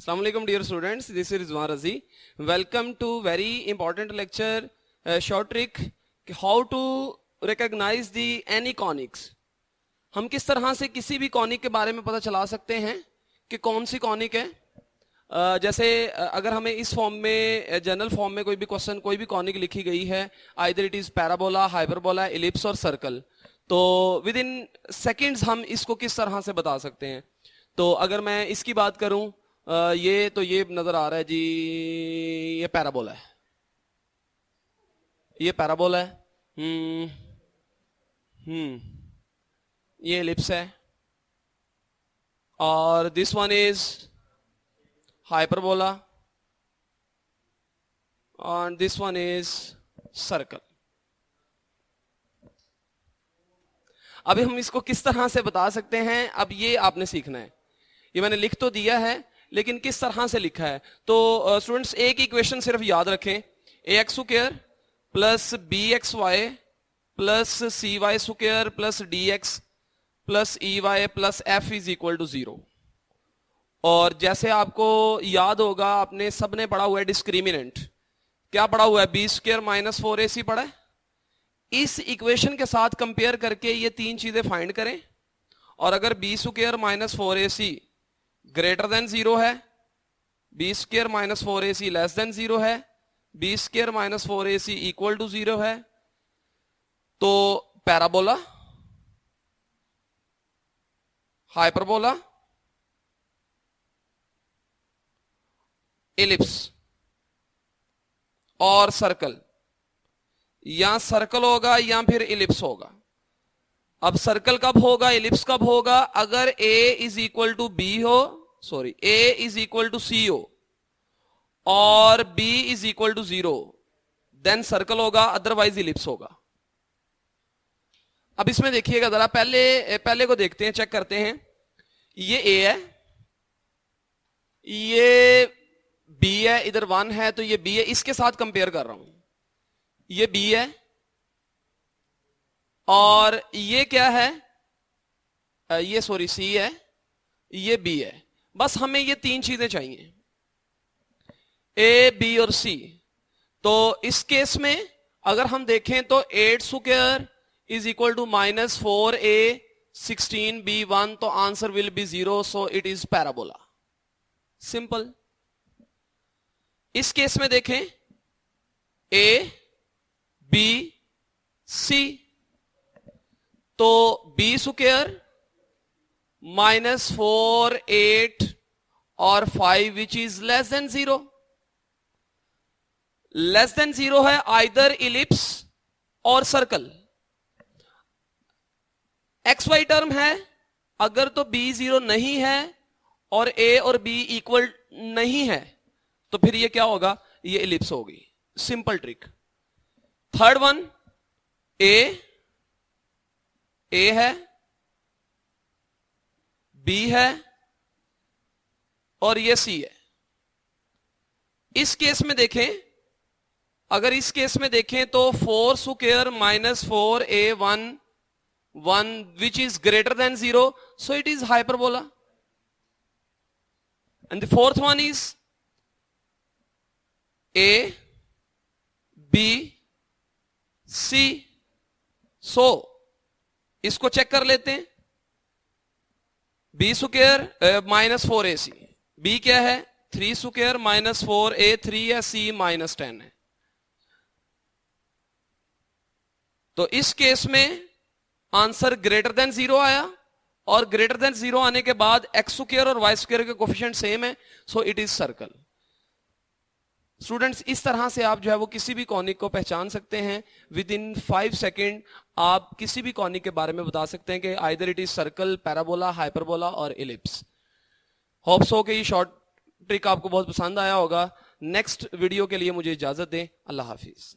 Assalamu alaikum dear students, this is Rizwan Razi. Welcome to very important lecture, short trick, how to recognize the any conics. हम किस तरह से किसी भी conic के बारे में पता चला सकते हैं कि कौन सी कॉनिक है. जैसे अगर हमें इस फॉर्म में जनरल फॉर्म में कोई भी क्वेश्चन कोई भी कॉनिक लिखी गई है, either it is parabola, hyperbola, ellipse और सर्कल, तो विद इन सेकेंड्स हम इसको किस तरह से बता सकते हैं. तो अगर मैं इसकी बात करूं, ये नजर आ रहा है जी, ये पैराबोला है, ये पैराबोला है. ये एलिप्स है, और दिस वन इज हाइपरबोला, और दिस वन इज सर्कल. अभी हम इसको किस तरह से बता सकते हैं, अब ये आपने सीखना है. ये मैंने लिख तो दिया है, लेकिन किस तरह से लिखा है. तो स्टूडेंट्स एक इक्वेशन सिर्फ याद रखें, a x square plus b x y plus c y square plus d x plus e y plus f is equal to 0. और जैसे आपको याद होगा, आपने सबने पढ़ा हुआ है डिस्क्रिमिनेंट. क्या पढ़ा हुआ है? बी स्क्वायर माइनस 4ac पढ़ा है. इस इक्वेशन के साथ कंपेयर करके ये तीन चीजें फाइंड करें, और अगर b square minus 4ac greater than 0 है, b square minus 4ac less than 0 है, b square minus 4ac equal to 0 है, तो पैराबोला, हाइपरबोला, एलिप्स और सर्कल, या सर्कल होगा या फिर एलिप्स होगा. अब सर्कल कब होगा, एलिप्स कब होगा? अगर a is equal to b हो, sorry a is equal to c हो और b is equal to 0, then circle होगा, अदरवाइज एलिप्स होगा. अब इसमें देखिएगा जरा, पहले को देखते हैं, चेक करते हैं. ये a है, ये b है, इधर 1 है तो ये b है. इसके साथ कंपेयर कर रहा हूं, ये b है और ये क्या है, ये सॉरी c है, ये b है. बस हमें ये तीन चीजें चाहिए, a, b और c. तो इस केस में अगर हम देखें तो 8 square is equal to minus 4a 16b1, तो answer will be 0, so it is parabola. Simple. इस केस में देखें a, b, c, तो b स्क्वायर माइनस 4, 8 और 5 which is less than 0. Less than 0 है आइदर इलिप्स और सर्कल. एक्स वाई टर्म है, अगर तो b 0 नहीं है और a और b इक्वल नहीं है, तो फिर ये क्या होगा, ये इलिप्स होगी. Simple trick. Third one, a है, b है और ये c है. इस केस में देखें, अगर इस केस में देखें तो 4 square minus 4a1 1 which is greater than 0, so it is hyperbola. And the fourth one is a, b, c. so इसको चेक कर लेते हैं. b square minus 4ac, b क्या है, 3 स्क्वायर माइनस 4a 3 है, c माइनस 10 है. तो इस केस में आंसर ग्रेटर देन 0 आया, और ग्रेटर देन 0 आने के बाद एक्स स्क्वायर और वाई स्क्वायर के कोफिशिएंट सेम है, सो इट इज सर्कल. स्टूडेंट्स, इस तरह से आप जो है वो किसी भी कॉनिक को पहचान सकते हैं. विद इन 5 सेकेंड आप किसी भी कॉनिक के बारे में बता सकते हैं कि either it is circle, parabola, hyperbola और एलिप्स. होप सो कि ये शॉर्ट ट्रिक आपको बहुत पसंद आया होगा. नेक्स्ट वीडियो के लिए मुझे इजाजत दें. अल्लाह हाफिज.